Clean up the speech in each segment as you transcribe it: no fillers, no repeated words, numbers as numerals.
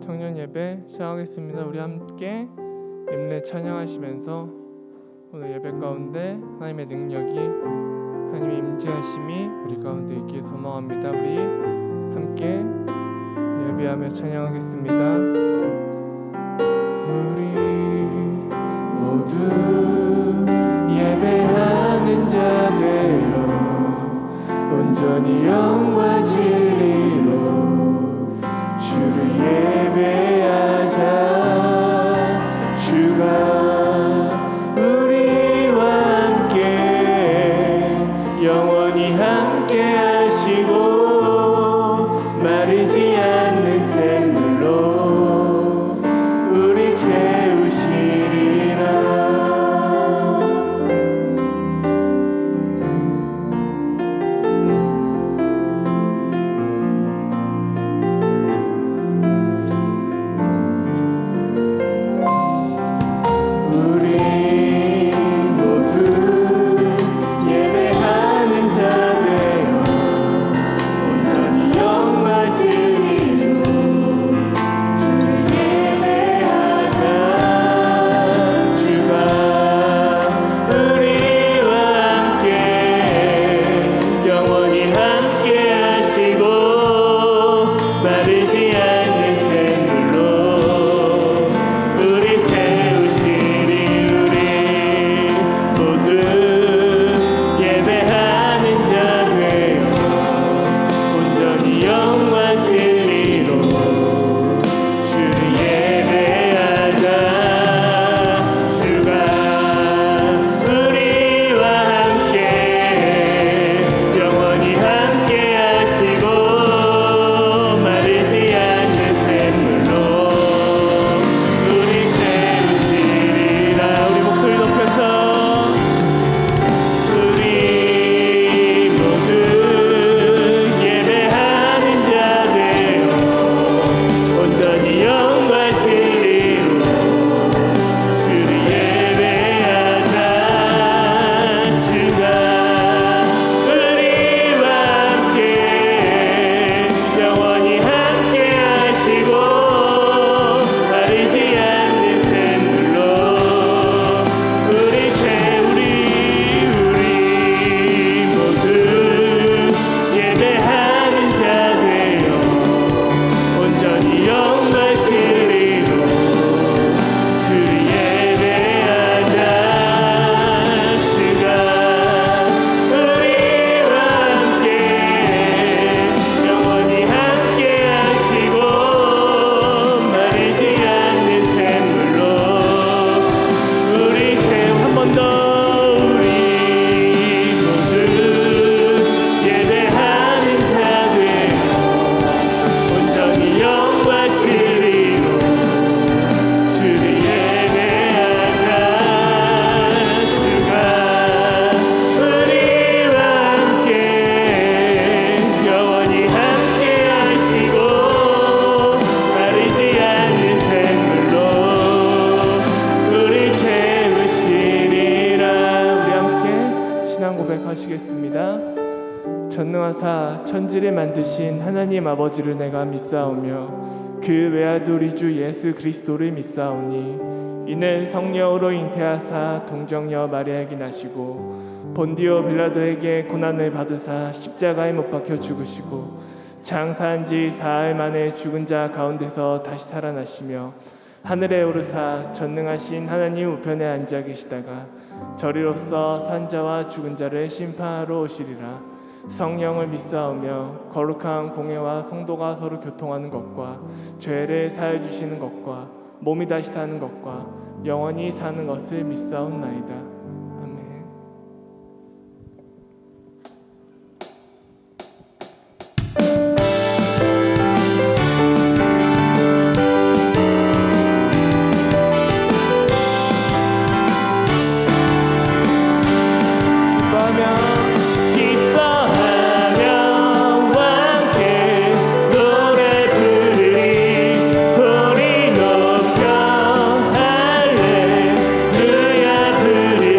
청년 예배 시작하겠습니다. 우리 함께 임례 찬양하시면서 오늘 예배 가운데 하나님의 능력이, 하나님의 임재하심이 우리 가운데 있기를 소망합니다. 우리 함께 예배하며 찬양하겠습니다. 우리 모두 예배하는 자 되어 온전히 영과 진리로 주를 예배하자. 주가 우리와 함께 영원히 함께 하시고 마르지 않는 샘물로 우리 채우시리라. 전능하사 천지를 만드신 하나님 아버지를 내가 믿사오며 그 외아들 우리 주 예수 그리스도를 믿사오니 이는 성령으로 잉태하사 동정녀 마리아에게 나시고 본디오 빌라도에게 고난을 받으사 십자가에 못 박혀 죽으시고 장사한 지 사흘 만에 죽은 자 가운데서 다시 살아나시며 하늘에 오르사 전능하신 하나님 우편에 앉아 계시다가 저리로서 산자와 죽은 자를 심판하러 오시리라. 성령을 믿사오며 거룩한 공회와 성도가 서로 교통하는 것과 죄를 사해 주시는 것과 몸이 다시 사는 것과 영원히 사는 것을 믿사옵나이다. 아멘. 소리 높여 할렐루야 부르리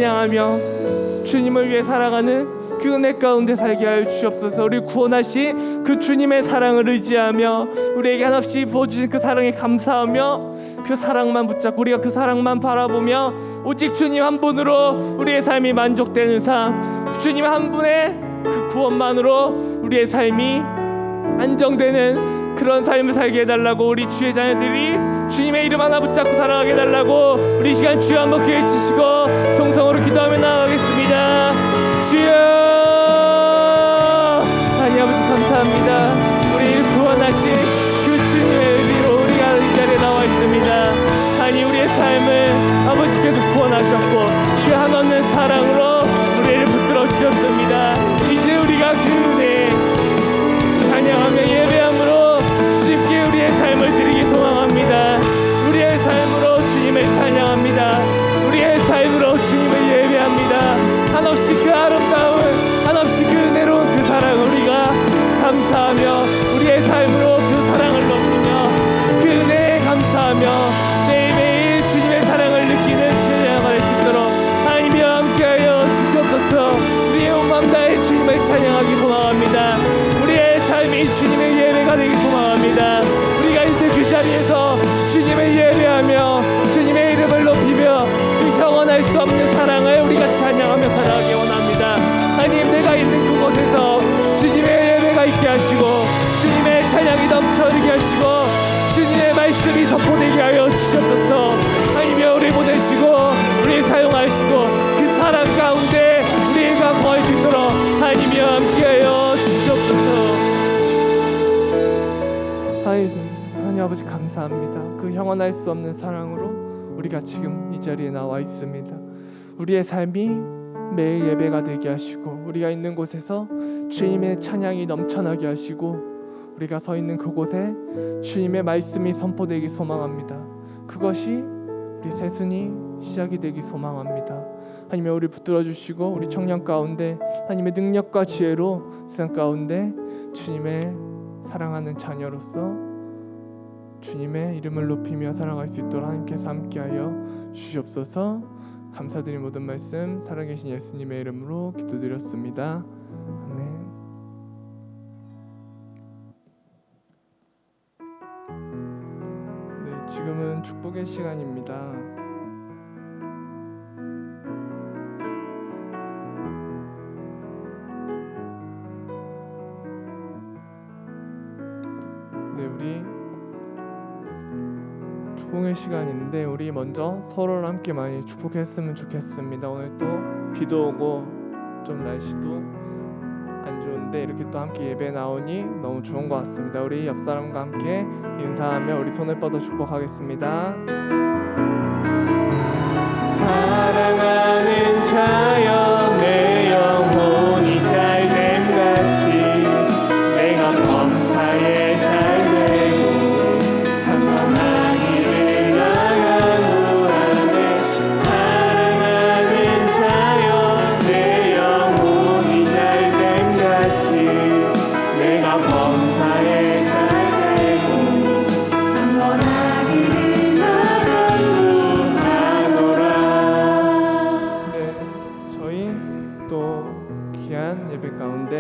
찬양하며 주님을 위해 살아가는 그 은혜 가운데 살게 하여 주시옵소서. 우리 구원하신 그 주님의 사랑을 의지하며 우리에게 한없이 부어주신 그 사랑에 감사하며 그 사랑만 붙잡고 우리가 그 사랑만 바라보며 오직 주님 한 분으로 우리의 삶이 만족되는 삶, 주님 한 분의 그 구원만으로 우리의 삶이 안정되는 그런 삶을 살게 해달라고, 우리 주의 자녀들이 주님의 이름 하나 붙잡고 살아가게 해달라고 우리 이 시간 주여 한번 기회 주시고 동성으로 기도하며 나아가겠습니다. 주여, 하나님 아버지 감사합니다. 우리를 구원하신 그 주님의 의미로 우리가 이 자리에 나와 있습니다. 하나님, 우리의 삶을 아버지께서 구원하셨고 그 한없는 사랑으로 우리를 붙들어 주셨습니다. 이제 우리가 그 은혜 찬양하며 예배함으로 주님께 우리의 삶을 드리기 소망합니다. 우리의 삶으로 주님을 찬양합니다. 우리의 삶으로 주님을 예배합니다. 한없이 그 아름다운, 한없이 그 은혜로운 그 사랑을 우리가 감사하며 우리의 삶으로 그 사랑을 높이며 그 은혜에 감사하며 매일매일 주님의 사랑을 느끼는 찬양을 할 수 있도록 하나님이와 함께하여 주시옵소서. 우리의 온 마음 다해 주님을 찬양하기 소망합니다. 우리의 삶이 주님의 예배가 되기 소망합니다. 우리가 있는 그 자리에서 주님을 예배하며 주님의 이름을 높이며 그 영원할 수 없는 사랑을 우리가 찬양하며 살아가기 원합니다. 하나님, 내가 있는 그곳에서 주님의 예배가 있게 하시고 주님의 찬양이 넘쳐나게 하시고 주님의 말씀이 선포되게 하여 주시옵소서. 하나님이여, 우리 보내시고 우리 사용하시고 그 사랑 가운데 우리가 거할 수 있도록 하나님이여 함께하여 주시옵소서. 하나님 아버지 감사합니다. 그 영원할 수 없는 사랑으로 우리가 지금 이 자리에 나와 있습니다. 우리의 삶이 매일 예배가 되게 하시고 우리가 있는 곳에서 주님의 찬양이 넘쳐나게 하시고 우리가 서 있는 그곳에 주님의 말씀이 선포되기 소망합니다. 그것이 우리 새순이 시작이 되기 소망합니다. 하나님의 우리 붙들어 주시고 우리 청년 가운데 하나님의 능력과 지혜로 세상 가운데 주님의 사랑하는 자녀로서 주님의 이름을 높이며 살아갈 수 있도록 하나님께서 함께하여 주시옵소서. 감사드린 모든 말씀 살아계신 예수님의 이름으로 기도드렸습니다. 아멘. 네, 지금은 축복의 시간입니다. 네, 우리 축복의 시간인데 우리 먼저 서로를 함께 많이 축복했으면 좋겠습니다. 오늘 또 비도 오고 좀 날씨도 안 좋은데 이렇게 또 함께 예배 나오니 너무 좋은 것 같습니다. 우리 옆 사람과 함께 인사하며 우리 손을 뻗어 축복하겠습니다. 사랑하는 자여, 내 영혼이 잘됨 같이 내가 범사에 잘되고 평안한 길을 나가는 안에 사랑하는 자여, 내 영혼이 잘됨 같이 내가 범사에 잘되고 평안한 길을 나가는 하노라. 네, 저희 또 귀한 예배 가운데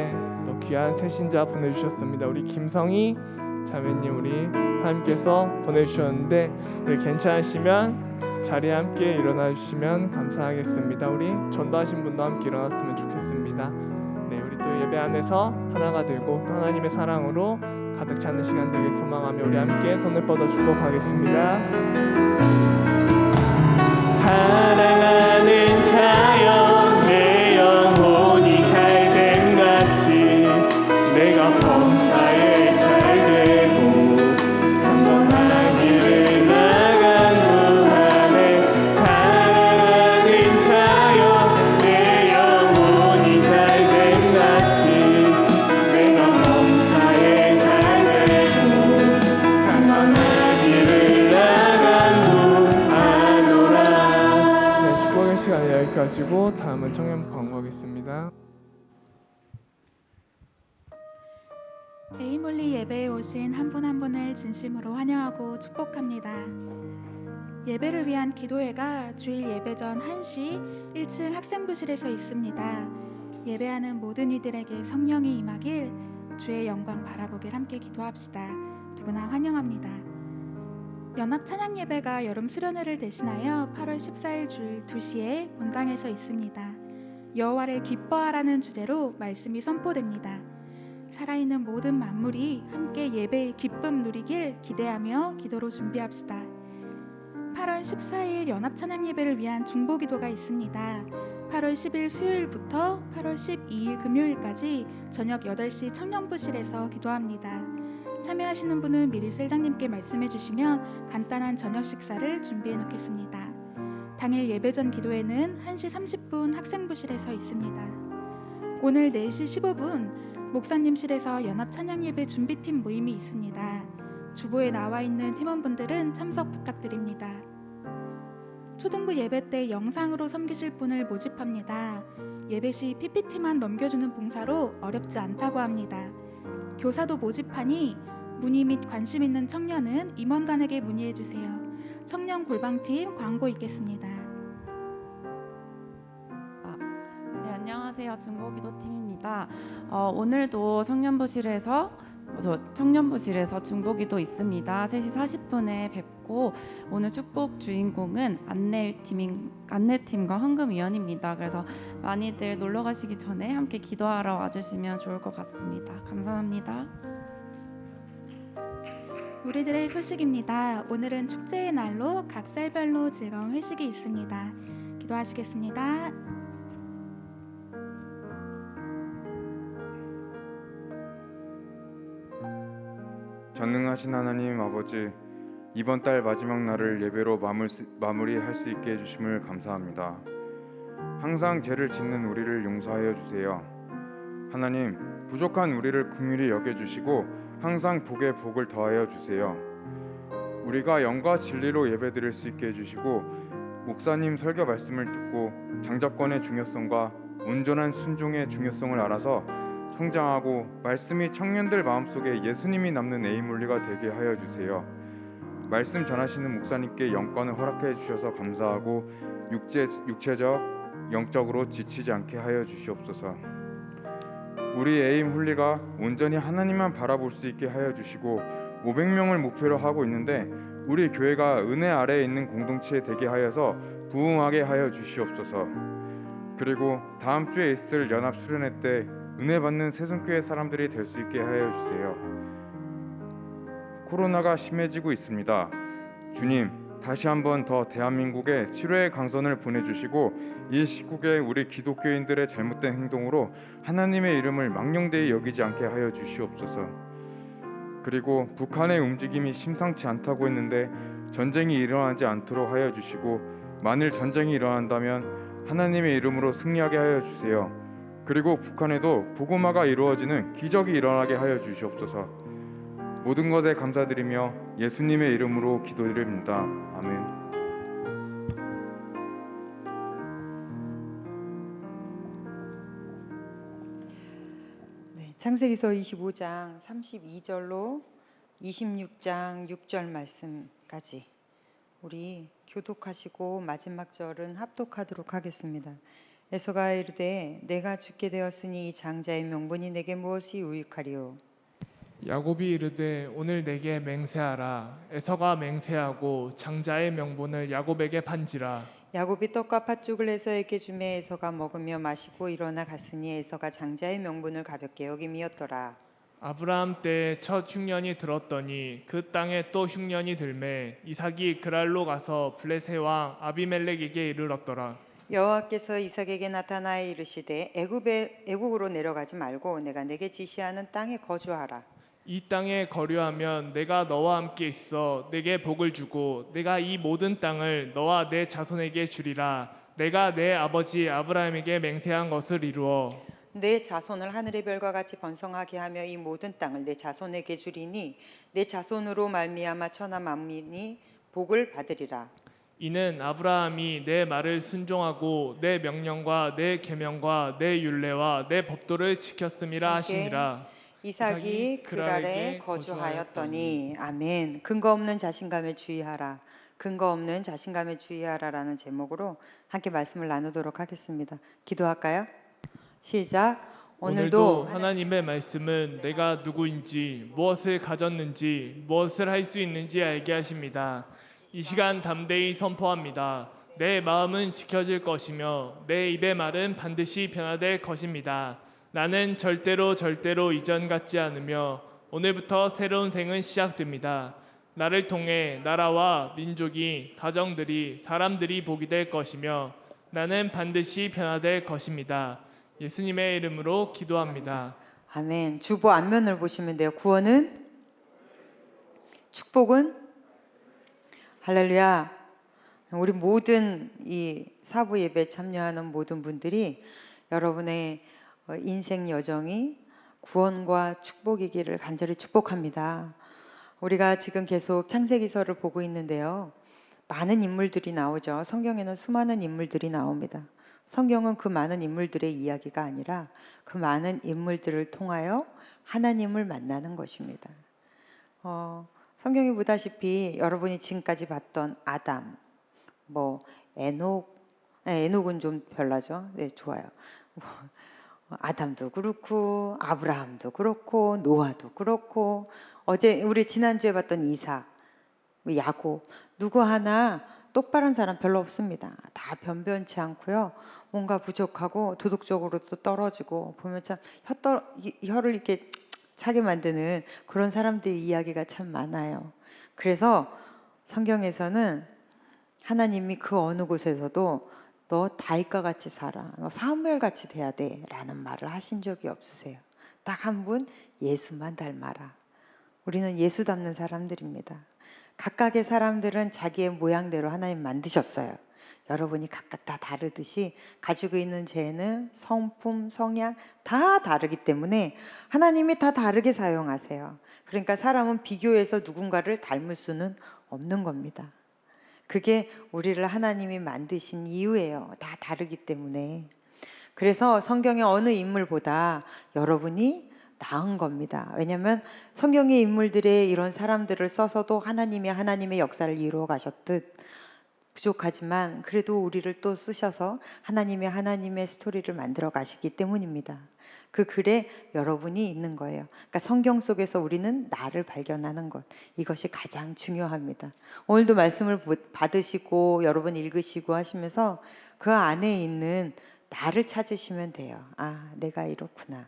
또 귀한 새신자 보내주셨습니다. 우리 김성희 자매님 우리 하나님께서 보내주셨는데 우리 괜찮으시면 자리에 함께 일어나 주시면 감사하겠습니다. 우리 전도하신 분도 함께 일어났으면 좋겠습니다. 네, 우리 또 예배 안에서 하나가 되고 또 하나님의 사랑으로 가득 차는 시간 되길 소망하며 우리 함께 손을 뻗어 축복하겠습니다. 사랑하는 자여, 내 영혼이 잘됨 같이 내가 범사에 잘되고 평안한 길을 나간 후 안에 사랑하는 자여, 내 영혼이 잘됨 같이 내가 범사에 잘되고 평안한 길을 나간 후 하노라. 네, 축복의 시간은 여기까지고 다음은 청년 광고하겠습니다. 에이몰리 예배에 오신 한 분 한 분을 진심으로 환영하고 축복합니다. 예배를 위한 기도회가 주일 예배 전 1시 1층 학생부실에서 있습니다. 예배하는 모든 이들에게 성령이 임하길, 주의 영광 바라보길 함께 기도합시다. 누구나 환영합니다. 연합 찬양 예배가 여름 수련회를 대신하여 8월 14일 주일 2시에 본당에서 있습니다. 여호와를 기뻐하라는 주제로 말씀이 선포됩니다. 살아있는 모든 만물이 함께 예배의 기쁨 누리길 기대하며 기도로 준비합시다. 8월 14일 연합 찬양 예배를 위한 중보 기도가 있습니다. 8월 10일 수요일부터 8월 12일 금요일까지 저녁 8시 청년부실에서 기도합니다. 참여하시는 분은 미리 셀장님께 말씀해 주시면 간단한 저녁 식사를 준비해 놓겠습니다. 당일 예배 전 기도회는 1시 30분 학생부실에서 있습니다. 오늘 4시 15분 목사님실에서 연합 찬양 예배 준비팀 모임이 있습니다. 주보에 나와 있는 팀원분들은 참석 부탁드립니다. 초등부 예배 때 영상으로 섬기실 분을 모집합니다. 예배 시 PPT만 넘겨주는 봉사로 어렵지 않다고 합니다. 교사도 모집하니 문의 및 관심 있는 청년은 임원관에게 문의해 주세요. 청년 골방팀 광고 있겠습니다. 네, 안녕하세요. 중보기도팀입니다. 오늘도 청년부실에서 중보기도 있습니다. 3시 40분에 뵙고 오늘 축복 주인공은 안내팀과 헌금위원입니다. 그래서 많이들 놀러 가시기 전에 함께 기도하러 와주시면 좋을 것 같습니다. 감사합니다. 우리들의 소식입니다. 오늘은 축제의 날로 각 쌀별로 즐거운 회식이 있습니다. 기도하시겠습니다. 전능하신 하나님 아버지, 이번 달 마지막 날을 예배로 마무리할 수 있게 해주심을 감사합니다. 항상 죄를 짓는 우리를 용서하여 주세요. 하나님, 부족한 우리를 긍휼히 여겨주시고 항상 복에 복을 더하여 주세요. 우리가 영과 진리로 예배드릴 수 있게 해주시고 목사님 설교 말씀을 듣고 장자권의 중요성과 온전한 순종의 중요성을 알아서 성장하고 말씀이 청년들 마음속에 예수님이 남는 에이물리가 되게 하여 주세요. 말씀 전하시는 목사님께 영권을 허락해 주셔서 감사하고 육체적, 영적으로 지치지 않게 하여 주시옵소서. 우리 에임 훌리가 온전히 하나님만 바라볼 수 있게 하여 주시고 500명을 목표로 하고 있는데 우리 교회가 은혜 아래에 있는 공동체 되게 하여서 부흥하게 하여 주시옵소서. 그리고 다음 주에 있을 연합 수련회 때 은혜 받는 새순교회 사람들이 될 수 있게 하여 주세요. 코로나가 심해지고 있습니다. 주님, 다시 한번 더 대한민국에 치료의 강선을 보내주시고 이 시국에 우리 기독교인들의 잘못된 행동으로 하나님의 이름을 망령되이 여기지 않게 하여 주시옵소서. 그리고 북한의 움직임이 심상치 않다고 했는데 전쟁이 일어나지 않도록 하여 주시고 만일 전쟁이 일어난다면 하나님의 이름으로 승리하게 하여 주세요. 그리고 북한에도 복음화가 이루어지는 기적이 일어나게 하여 주시옵소서. 모든 것에 감사드리며 예수님의 이름으로 기도드립니다. 아멘. 네, 창세기서 25장 32절로 26장 6절 말씀까지 우리 교독하시고 마지막 절은 합독하도록 하겠습니다. 에서가 이르되 내가 죽게 되었으니 이 장자의 명분이 내게 무엇이 유익하리요. 야곱이 이르되 오늘 내게 맹세하라. 에서가 맹세하고 장자의 명분을 야곱에게 판지라. 야곱이 떡과 팥죽을 에서에게 주매 에서가 먹으며 마시고 일어나 갔으니 에서가 장자의 명분을 가볍게 여김이었더라. 아브라함 때 첫 흉년이 들었더니 그 땅에 또 흉년이 들매 이삭이 그랄로 가서 블레셋 왕 아비멜렉에게 이르렀더라. 여호와께서 이삭에게 나타나어 이르시되 애굽으로 내려가지 말고 내가 내게 지시하는 땅에 거주하라. 이 땅에 거류하면 내가 너와 함께 있어 내게 복을 주고 내가 이 모든 땅을 너와 내 자손에게 주리라. 내가 내 아버지 아브라함에게 맹세한 것을 이루어 내 자손을 하늘의 별과 같이 번성하게 하며 이 모든 땅을 내 자손에게 주리니 내 자손으로 말미암아 천하 만민이 복을 받으리라. 이는 아브라함이 내 말을 순종하고 내 명령과 내 계명과 내 율례와 내 법도를 지켰음이라 하시니라. 이삭이 그랄에 거주하였더니. 아멘. 근거 없는 자신감에 주의하라. 근거 없는 자신감에 주의하라라는 제목으로 함께 말씀을 나누도록 하겠습니다. 기도할까요? 시작. 오늘도 하나님의 말씀은 내가 누구인지, 무엇을 가졌는지, 무엇을 할 수 있는지 알게 하십니다. 이 시간 담대히 선포합니다. 내 마음은 지켜질 것이며 내 입의 말은 반드시 변화될 것입니다. 나는 절대로 이전 같지 않으며 오늘부터 새로운 생은 시작됩니다. 나를 통해 나라와 민족이, 가정들이, 사람들이 복이 될 것이며 나는 반드시 변화될 것입니다. 예수님의 이름으로 기도합니다. 아멘. 주보 앞면을 보시면 돼요. 구원은, 축복은, 할렐루야. 우리 모든 이 사부 예배에 참여하는 모든 분들이 여러분의 인생 여정이 구원과 축복이기를 간절히 축복합니다. 우리가 지금 계속 창세기서를 보고 있는데요. 많은 인물들이 나오죠. 성경에는 수많은 인물들이 나옵니다. 성경은 그 많은 인물들의 이야기가 아니라 그 많은 인물들을 통하여 하나님을 만나는 것입니다. 성경이 보다시피 여러분이 지금까지 봤던 아담, 에녹은 좀 별나죠. 네, 좋아요. 아담도 그렇고 아브라함도 그렇고 노아도 그렇고 어제 우리 지난주에 봤던 이삭, 야곱, 누구 하나 똑바른 사람 별로 없습니다. 다 변변치 않고요. 뭔가 부족하고 도덕적으로도 떨어지고 보면 참 혀를 이렇게 차게 만드는 그런 사람들의 이야기가 참 많아요. 그래서 성경에서는 하나님이 그 어느 곳에서도 너 다윗과 같이 살아, 너 사무엘 같이 돼야 돼 라는 말을 하신 적이 없으세요. 딱 한 분, 예수만 닮아라. 우리는 예수 닮는 사람들입니다. 각각의 사람들은 자기의 모양대로 하나님 만드셨어요. 여러분이 각각 다 다르듯이 가지고 있는 죄는 성품, 성향 다 다르기 때문에 하나님이 다 다르게 사용하세요. 그러니까 사람은 비교해서 누군가를 닮을 수는 없는 겁니다. 그게 우리를 하나님이 만드신 이유예요. 다 다르기 때문에. 그래서 성경의 어느 인물보다 여러분이 나은 겁니다. 왜냐하면 성경의 인물들의 이런 사람들을 써서도 하나님의 역사를 이루어 가셨듯 부족하지만 그래도 우리를 또 쓰셔서 하나님의 스토리를 만들어 가시기 때문입니다. 그 글에 여러분이 있는 거예요. 그러니까 성경 속에서 우리는 나를 발견하는 것, 이것이 가장 중요합니다. 오늘도 말씀을 받으시고 여러분 읽으시고 하시면서 그 안에 있는 나를 찾으시면 돼요. 아, 내가 이렇구나.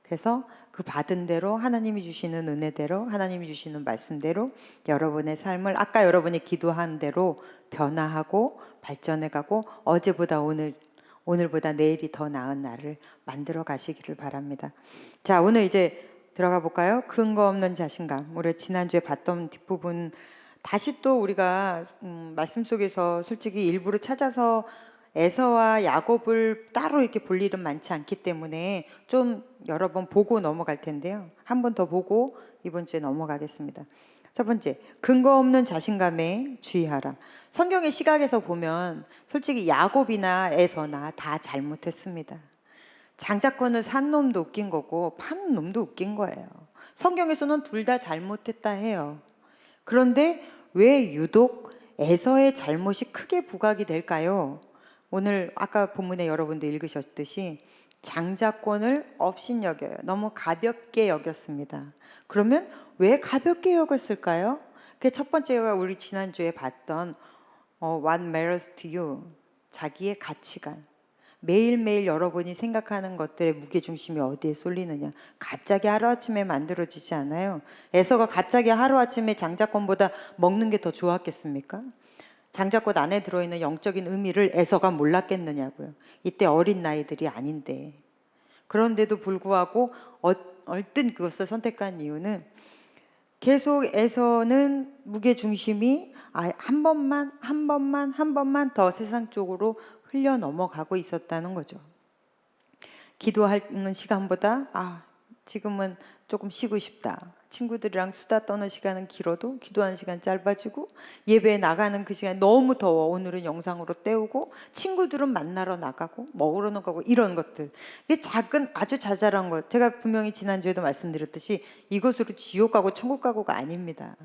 그래서 그 받은 대로 하나님이 주시는 은혜대로 하나님이 주시는 말씀대로 여러분의 삶을 아까 여러분이 기도한 대로 변화하고 발전해가고 어제보다 오늘보다 내일이 더 나은 날을 만들어 가시기를 바랍니다. 자, 오늘 이제 들어가 볼까요? 근거 없는 자신감. 우리 지난주에 봤던 뒷부분 다시 또 우리가 말씀 속에서 솔직히 일부러 찾아서 에서와 야곱을 따로 이렇게 볼 일은 많지 않기 때문에 좀 여러 번 보고 넘어갈 텐데요. 한 번 더 보고 이번 주에 넘어가겠습니다. 첫 번째, 근거 없는 자신감에 주의하라. 성경의 시각에서 보면 솔직히 야곱이나 에서나 다 잘못했습니다. 장자권을 산 놈도 웃긴 거고 파는 놈도 웃긴 거예요. 성경에서는 둘 다 잘못했다 해요. 그런데 왜 유독 에서의 잘못이 크게 부각이 될까요? 오늘 아까 본문에 여러분들 읽으셨듯이 장자권을 업신여겨요. 너무 가볍게 여겼습니다. 그러면 왜 가볍게 여겼을까요? 그 첫 번째가 우리 지난주에 봤던 What matters to you? 자기의 가치관. 매일매일 여러분이 생각하는 것들의 무게중심이 어디에 쏠리느냐. 갑자기 하루아침에 만들어지지 않아요. 에서가 갑자기 하루아침에 장자권보다 먹는 게 더 좋았겠습니까? 장자권 안에 들어있는 영적인 의미를 에서가 몰랐겠느냐고요. 이때 어린 나이들이 아닌데. 그런데도 불구하고 얼뜬 그것을 선택한 이유는 계속 에서는 무게중심이 한 번만 더 세상 쪽으로 흘려 넘어가고 있었다는 거죠. 기도하는 시간보다 지금은 조금 쉬고 싶다. 친구들이랑 수다 떠는 시간은 길어도 기도하는 시간 짧아지고 예배에 나가는 그 시간이 너무 더워. 오늘은 영상으로 때우고 친구들은 만나러 나가고 먹으러 나가고 이런 것들. 이게 작은 아주 자잘한 것. 제가 분명히 지난주에도 말씀드렸듯이 이것으로 지옥 가고 천국 가고가 아닙니다.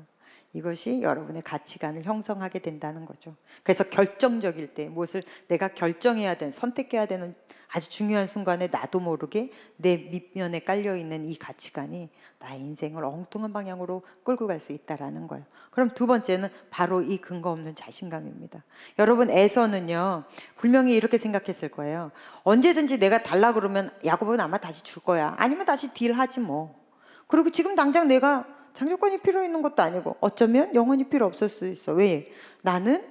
이것이 여러분의 가치관을 형성하게 된다는 거죠. 그래서 결정적일 때 무엇을 내가 결정해야 되는, 선택해야 되는 아주 중요한 순간에 나도 모르게 내 밑면에 깔려있는 이 가치관이 나의 인생을 엉뚱한 방향으로 끌고 갈 수 있다는 거예요. 그럼 두 번째는 바로 이 근거 없는 자신감입니다. 여러분, 에서는요 분명히 이렇게 생각했을 거예요. 언제든지 내가 달라 그러면 야곱은 아마 다시 줄 거야. 아니면 다시 딜하지 뭐. 그리고 지금 당장 내가 장조건이 필요 있는 것도 아니고 어쩌면 영원히 필요 없을 수 있어. 왜? 나는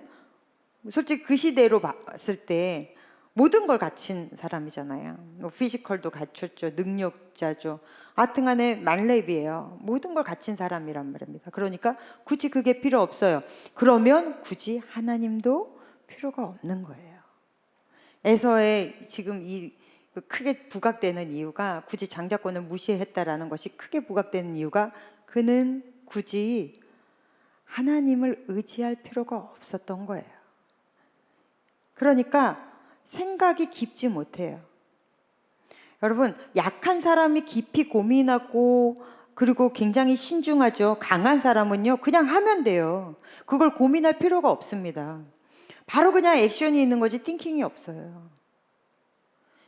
솔직히 그 시대로 봤을 때 모든 걸 갖춘 사람이잖아요. 피지컬도 갖췄죠. 능력자죠. 하여튼간에 만렙이에요. 모든 걸 갖춘 사람이란 말입니다. 그러니까 굳이 그게 필요 없어요. 그러면 굳이 하나님도 필요가 없는 거예요. 에서의 지금 이 크게 부각되는 이유가, 굳이 장자권을 무시했다라는 것이 크게 부각되는 이유가, 그는 굳이 하나님을 의지할 필요가 없었던 거예요. 그러니까 생각이 깊지 못해요. 여러분, 약한 사람이 깊이 고민하고 그리고 굉장히 신중하죠. 강한 사람은요 그냥 하면 돼요. 그걸 고민할 필요가 없습니다. 바로 그냥 액션이 있는 거지 띵킹이 없어요.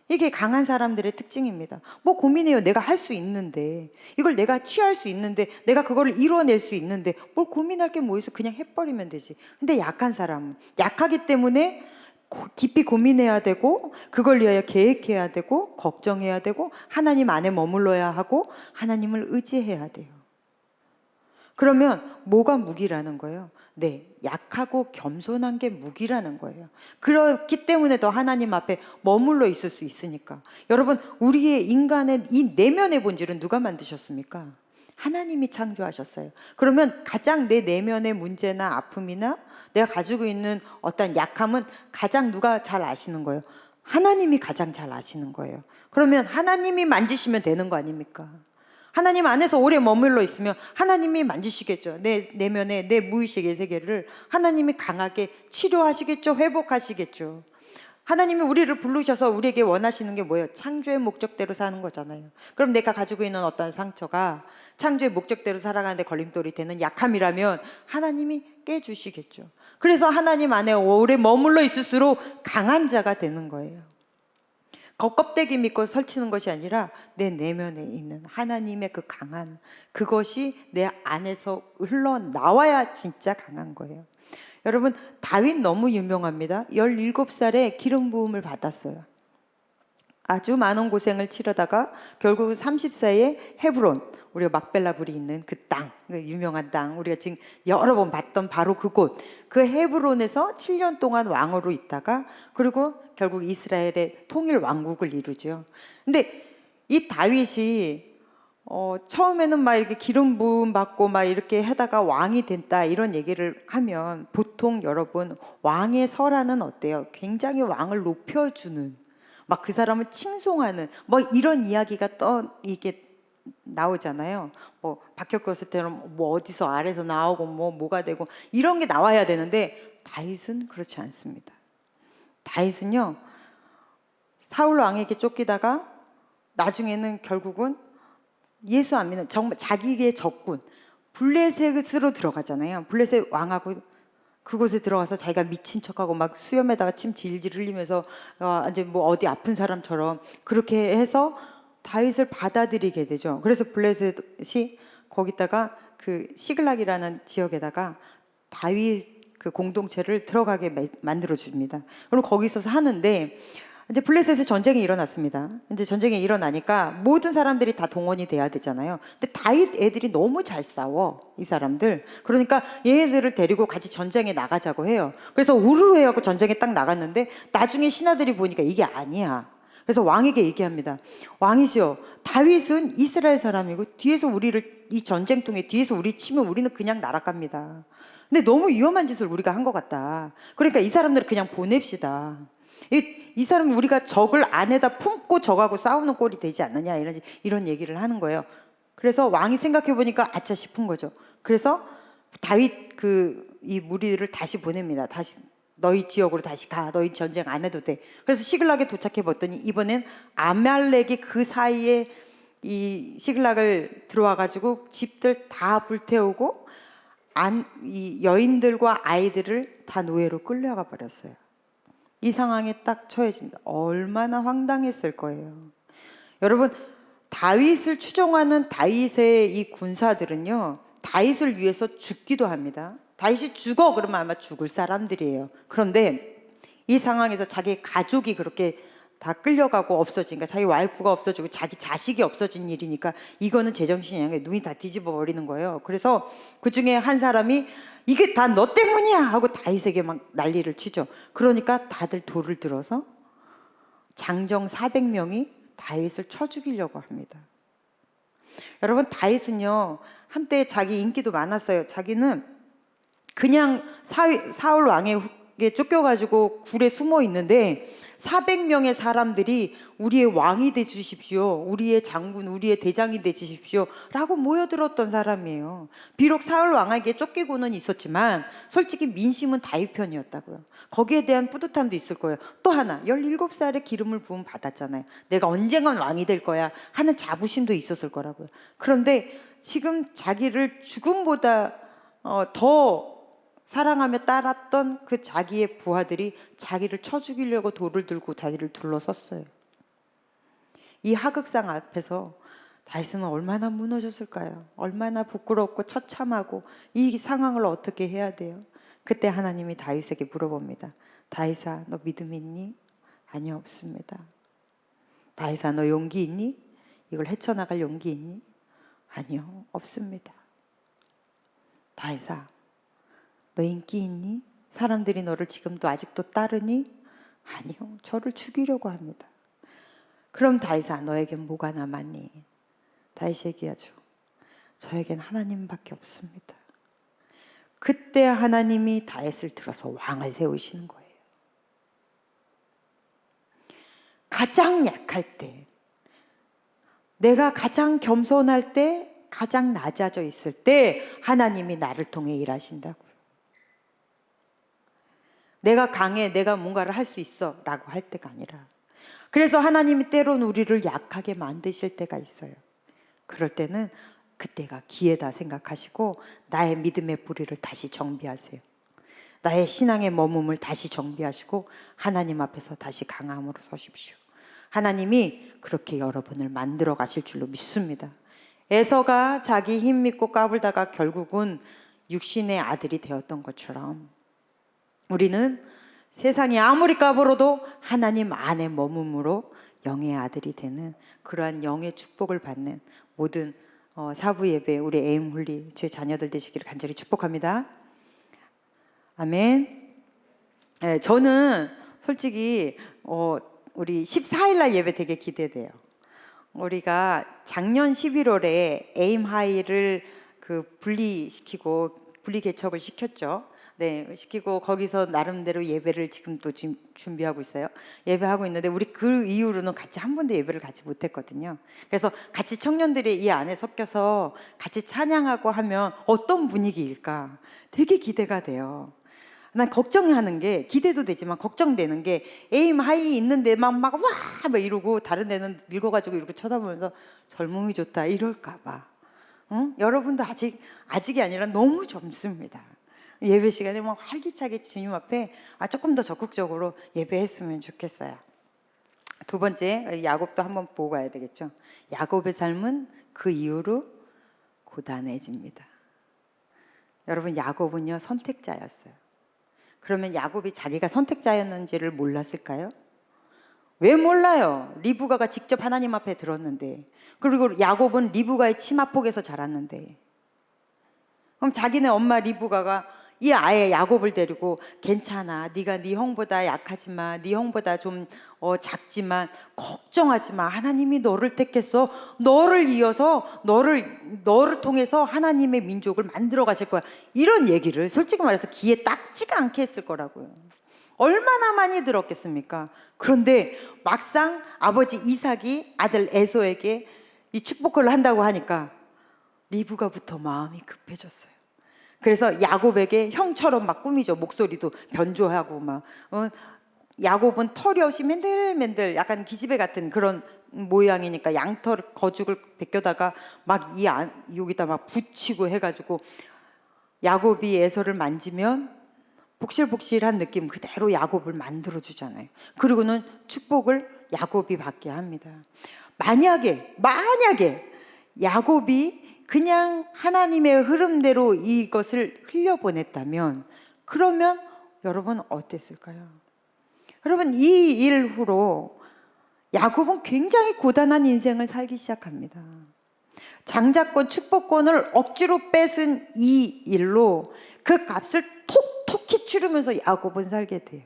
이게 강한 사람들의 특징입니다. 뭐 고민해요. 내가 할 수 있는데, 이걸 내가 취할 수 있는데, 내가 그걸 이루어낼 수 있는데 뭘 고민할 게 뭐 있어. 그냥 해버리면 되지. 근데 약한 사람은 약하기 때문에 깊이 고민해야 되고, 그걸 위하여 계획해야 되고, 걱정해야 되고, 하나님 안에 머물러야 하고, 하나님을 의지해야 돼요. 그러면 뭐가 무기라는 거예요? 네, 약하고 겸손한 게 무기라는 거예요. 그렇기 때문에 더 하나님 앞에 머물러 있을 수 있으니까. 여러분, 우리의 인간의 이 내면의 본질은 누가 만드셨습니까? 하나님이 창조하셨어요. 그러면 가장 내 내면의 문제나 아픔이나 내가 가지고 있는 어떤 약함은 가장 누가 잘 아시는 거예요? 하나님이 가장 잘 아시는 거예요. 그러면 하나님이 만지시면 되는 거 아닙니까? 하나님 안에서 오래 머물러 있으면 하나님이 만지시겠죠. 내 내면의 내 무의식의 세계를 하나님이 강하게 치료하시겠죠. 회복하시겠죠. 하나님이 우리를 부르셔서 우리에게 원하시는 게 뭐예요? 창조의 목적대로 사는 거잖아요. 그럼 내가 가지고 있는 어떤 상처가 창조의 목적대로 살아가는데 걸림돌이 되는 약함이라면 하나님이 깨주시겠죠. 그래서 하나님 안에 오래 머물러 있을수록 강한 자가 되는 거예요. 겉껍데기 믿고 설치는 것이 아니라 내 내면에 있는 하나님의 그 강한, 그것이 내 안에서 흘러나와야 진짜 강한 거예요. 여러분, 다윗 너무 유명합니다. 17살에 기름 부음을 받았어요. 아주 많은 고생을 치르다가 결국은 30세에 헤브론, 우리가 막벨라 불이 있는 그 땅, 그 유명한 땅, 우리가 지금 여러 번 봤던 바로 그곳, 그 헤브론에서 7년 동안 왕으로 있다가 그리고 결국 이스라엘의 통일 왕국을 이루죠. 근데 이 다윗이 처음에는 막 이렇게 기름 부음 받고 막 이렇게 하다가 왕이 됐다 이런 얘기를 하면 보통 여러분 왕의 설화는 어때요? 굉장히 왕을 높여주는, 막 그 사람을 칭송하는 뭐 이런 이야기가 이게 나오잖아요. 뭐 박혁거스처럼 뭐 어디서 아래서 나오고 뭐가 되고 이런 게 나와야 되는데 다윗은 그렇지 않습니다. 다윗은요 사울 왕에게 쫓기다가 나중에는 결국은 예수 안 믿는 정말 자기의 적군 블레셋으로 들어가잖아요. 블레셋 왕하고 그곳에 들어가서 자기가 미친 척하고 막 수염에다가 침 질질 흘리면서 이제 뭐 어디 아픈 사람처럼 그렇게 해서 다윗을 받아들이게 되죠. 그래서 블레셋이 거기다가 그 시글락이라는 지역에다가 다윗 그 공동체를 들어가게 만들어 줍니다. 그럼 거기서 하는데 이제 블레셋에 전쟁이 일어났습니다. 이제 전쟁이 일어나니까 모든 사람들이 다 동원이 돼야 되잖아요. 근데 다윗 애들이 너무 잘 싸워, 이 사람들. 그러니까 얘네들을 데리고 같이 전쟁에 나가자고 해요. 그래서 우르르 해갖고 전쟁에 딱 나갔는데 나중에 신하들이 보니까 이게 아니야. 그래서 왕에게 얘기합니다. 왕이시여, 다윗은 이스라엘 사람이고 뒤에서 우리를 이 전쟁통에 뒤에서 우리 치면 우리는 그냥 날아갑니다. 근데 너무 위험한 짓을 우리가 한 것 같다. 그러니까 이 사람들을 그냥 보냅시다. 이 사람 우리가 적을 안에다 품고 적하고 싸우는 꼴이 되지 않느냐 이런 얘기를 하는 거예요. 그래서 왕이 생각해 보니까 아차 싶은 거죠. 그래서 다윗 이 무리를 다시 보냅니다. 다시 너희 지역으로 다시 가. 너희 전쟁 안 해도 돼. 그래서 시글락에 도착해 봤더니 이번엔 아말렉이 그 사이에 이 시글락을 들어와 가지고 집들 다 불태우고 이 여인들과 아이들을 다 노예로 끌려가 버렸어요. 이 상황에 딱 처해집니다. 얼마나 황당했을 거예요. 여러분, 다윗을 추종하는 다윗의 이 군사들은요, 다윗을 위해서 죽기도 합니다. 다윗이 죽어 그러면 아마 죽을 사람들이에요. 그런데 이 상황에서 자기 가족이 그렇게 다 끌려가고 없어지니까, 자기 와이프가 없어지고 자기 자식이 없어진 일이니까 이거는 제정신이 아니라 눈이 다 뒤집어 버리는 거예요. 그래서 그 중에 한 사람이 이게 다 너 때문이야 하고 다윗에게 막 난리를 치죠. 그러니까 다들 돌을 들어서 장정 400명이 다윗을 쳐 죽이려고 합니다. 여러분, 다윗은요 한때 자기 인기도 많았어요. 자기는 그냥 사울 왕에게 쫓겨가지고 굴에 숨어 있는데 400명의 사람들이 우리의 왕이 돼 주십시오, 우리의 장군, 우리의 대장이 돼 주십시오 라고 모여들었던 사람이에요. 비록 사울 왕에게 쫓기고는 있었지만 솔직히 민심은 다윗 편이었다고요. 거기에 대한 뿌듯함도 있을 거예요. 또 하나, 17살에 기름을 부음 받았잖아요. 내가 언젠간 왕이 될 거야 하는 자부심도 있었을 거라고요. 그런데 지금 자기를 죽음보다 더 사랑하며 따랐던 그 자기의 부하들이 자기를 쳐 죽이려고 돌을 들고 자기를 둘러섰어요. 이 하극상 앞에서 다윗은 얼마나 무너졌을까요? 얼마나 부끄럽고 처참하고 이 상황을 어떻게 해야 돼요? 그때 하나님이 다윗에게 물어봅니다. 다윗아, 너 믿음 있니? 아니요, 없습니다. 다윗아, 너 용기 있니? 이걸 헤쳐나갈 용기 있니? 아니요, 없습니다. 다윗아, 너 인기 있니? 사람들이 너를 지금도 아직도 따르니? 아니요, 저를 죽이려고 합니다. 그럼 다윗아, 너에겐 뭐가 남았니? 다윗이 얘기하죠. 저에겐 하나님밖에 없습니다. 그때 하나님이 다윗을 들어서 왕을 세우시는 거예요. 가장 약할 때, 내가 가장 겸손할 때, 가장 낮아져 있을 때 하나님이 나를 통해 일하신다고요. 내가 강해, 내가 뭔가를 할 수 있어 라고 할 때가 아니라, 그래서 하나님이 때론 우리를 약하게 만드실 때가 있어요. 그럴 때는 그때가 기회다 생각하시고 나의 믿음의 뿌리를 다시 정비하세요. 나의 신앙의 머금을 다시 정비하시고 하나님 앞에서 다시 강함으로 서십시오. 하나님이 그렇게 여러분을 만들어 가실 줄로 믿습니다. 에서가 자기 힘 믿고 까불다가 결국은 육신의 아들이 되었던 것처럼 우리는 세상이 아무리 까불어도 하나님 안에 머금으로 영의 아들이 되는 그러한 영의 축복을 받는 모든 사부 예배 우리 에임홀리 주의 자녀들 되시기를 간절히 축복합니다. 아멘. 저는 솔직히 우리 14일 날 예배 되게 기대돼요. 우리가 작년 11월에 에임하이를 분리 개척을 시켰죠. 네, 시키고 거기서 나름대로 예배를 지금 준비하고 있어요. 예배하고 있는데 우리 그 이후로는 같이 한 번도 예배를 같이 못했거든요. 그래서 같이 청년들이 이 안에 섞여서 같이 찬양하고 하면 어떤 분위기일까 되게 기대가 돼요. 난 걱정하는 게, 기대도 되지만 걱정되는 게, 에임 하이 있는데 막 이러고 다른 데는 늙어가지고 이렇게 쳐다보면서 젊음이 좋다 이럴까봐. 응? 여러분도 아직이 아니라 너무 젊습니다. 예배 시간에 막 활기차게 주님 앞에 조금 더 적극적으로 예배했으면 좋겠어요. 두 번째, 야곱도 한번 보고 가야 되겠죠. 야곱의 삶은 그 이후로 고단해집니다. 여러분, 야곱은요 선택자였어요. 그러면 야곱이 자기가 선택자였는지를 몰랐을까요? 왜 몰라요? 리브가가 직접 하나님 앞에 들었는데, 그리고 야곱은 리브가의 치마폭에서 자랐는데, 그럼 자기네 엄마 리브가가 이 아예 야곱을 데리고 괜찮아, 네가 네 형보다 약하지만, 네 형보다 좀 작지만 걱정하지 마, 하나님이 너를 택했어, 너를 이어서 너를 통해서 하나님의 민족을 만들어 가실 거야, 이런 얘기를 솔직히 말해서 귀에 딱지가 않게 했을 거라고요. 얼마나 많이 들었겠습니까? 그런데 막상 아버지 이삭이 아들 에서에게 이 축복을 한다고 하니까 리브가부터 마음이 급해졌어요. 그래서 야곱에게 형처럼 막 꾸미죠. 목소리도 변조하고 막. 야곱은 털이 없이 맨들맨들 약간 기집애 같은 그런 모양이니까 양털 거죽을 벗겨다가 막 여기다 막 붙이고 해가지고 야곱이 에서를 만지면 복실복실한 느낌 그대로 야곱을 만들어 주잖아요. 그리고는 축복을 야곱이 받게 합니다. 만약에 야곱이 그냥 하나님의 흐름대로 이것을 흘려보냈다면 그러면 여러분 어땠을까요? 여러분 이 일 후로 야곱은 굉장히 고단한 인생을 살기 시작합니다. 장자권, 축복권을 억지로 뺏은 이 일로 그 값을 톡톡히 치르면서 야곱은 살게 돼요.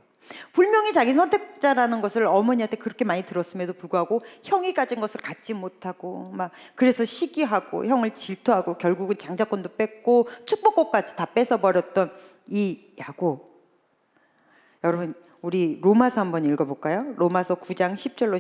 분명히 자기 선택자라는 것을 어머니한테 그렇게 많이 들었음에도 불구하고 형이 가진 것을 갖지 못하고 막 그래서 시기하고 형을 질투하고 결국은 장자권도 뺏고 축복권까지 다 뺏어버렸던 이 야곱. 여러분 우리 로마서 한번 읽어볼까요? 로마서 9장 10절로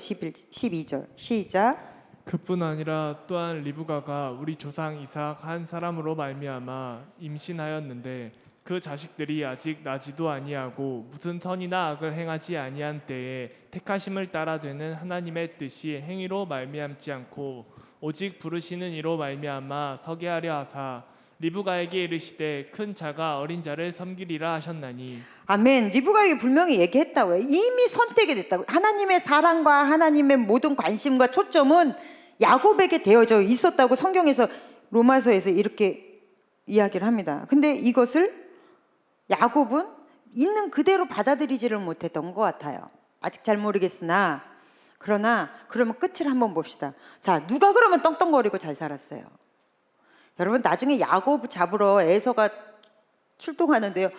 12절 시작. 그뿐 아니라 또한 리브가가 우리 조상 이삭 한 사람으로 말미암아 임신하였는데 그 자식들이 아직 나지도 아니하고 무슨 선이나 악을 행하지 아니한 때에 택하심을 따라 되는 하나님의 뜻이 행위로 말미암지 않고 오직 부르시는 이로 말미암아 서게 하려 하사 리브가에게 이르시되 큰 자가 어린 자를 섬기리라 하셨나니. 아멘. 리브가에게 분명히 얘기했다고요. 이미 선택이 됐다고. 하나님의 사랑과 하나님의 모든 관심과 초점은 야곱에게 되어져 있었다고 성경에서 로마서에서 이렇게 이야기를 합니다. 근데 이것을 야곱은 있는 그대로 받아들이지를 못했던 것 같아요. 아직 잘 모르겠으나 그러나 그러면 끝을 한번 봅시다. 자, 누가 그러면 떵떵거리고 잘 살았어요? 여러분 나중에 야곱 잡으러 에서가 출동하는데요.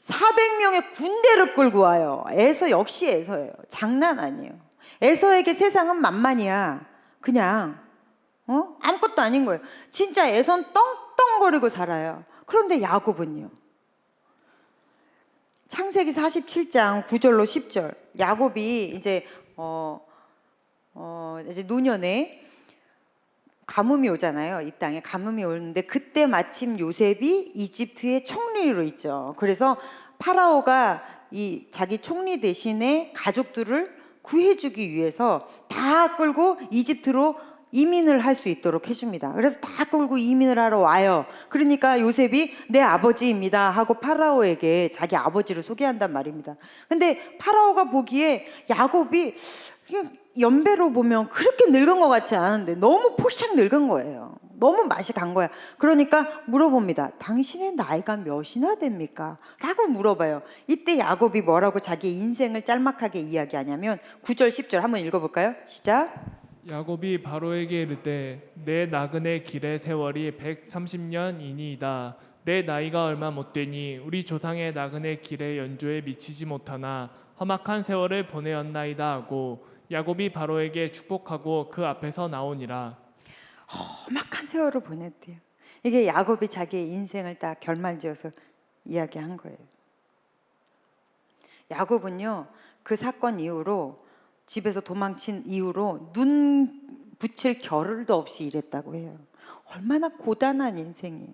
400명의 군대를 끌고 와요. 에서 역시 에서예요. 장난 아니에요. 에서에게 세상은 만만이야. 그냥 아무것도 아닌 거예요. 진짜 에서는 떵떵거리고 살아요. 그런데 야곱은요. 창세기 47장 9절로 10절. 야곱이 이제 이제 노년에 가뭄이 오잖아요. 이 땅에 가뭄이 오는데 그때 마침 요셉이 이집트의 총리로 있죠. 그래서 파라오가 이 자기 총리 대신에 가족들을 구해주기 위해서 다 끌고 이집트로 이민을 할 수 있도록 해줍니다. 그래서 다 끌고 이민을 하러 와요. 그러니까 요셉이 내 아버지입니다 하고 파라오에게 자기 아버지를 소개한단 말입니다. 근데 파라오가 보기에 야곱이 연배로 보면 그렇게 늙은 것 같지 않은데 너무 포샥 늙은 거예요. 너무 맛이 간 거야. 그러니까 물어봅니다. 당신의 나이가 몇이나 됩니까? 라고 물어봐요. 이때 야곱이 뭐라고 자기 인생을 짤막하게 이야기하냐면 9절 10절 한번 읽어볼까요? 시작. 야곱이 바로에게 이르되 내 나그네 길의 세월이 130년이니이다. 내 나이가 얼마 못되니 우리 조상의 나그네 길의 연조에 미치지 못하나 험악한 세월을 보내었나이다 하고 야곱이 바로에게 축복하고 그 앞에서 나오니라. 험악한 세월을 보냈대요. 이게 야곱이 자기의 인생을 딱 결말지어서 이야기한 거예요. 야곱은요 그 사건 이후로 집에서 도망친 이후로 눈 붙일 겨를도 없이 일했다고 해요. 얼마나 고단한 인생이에요.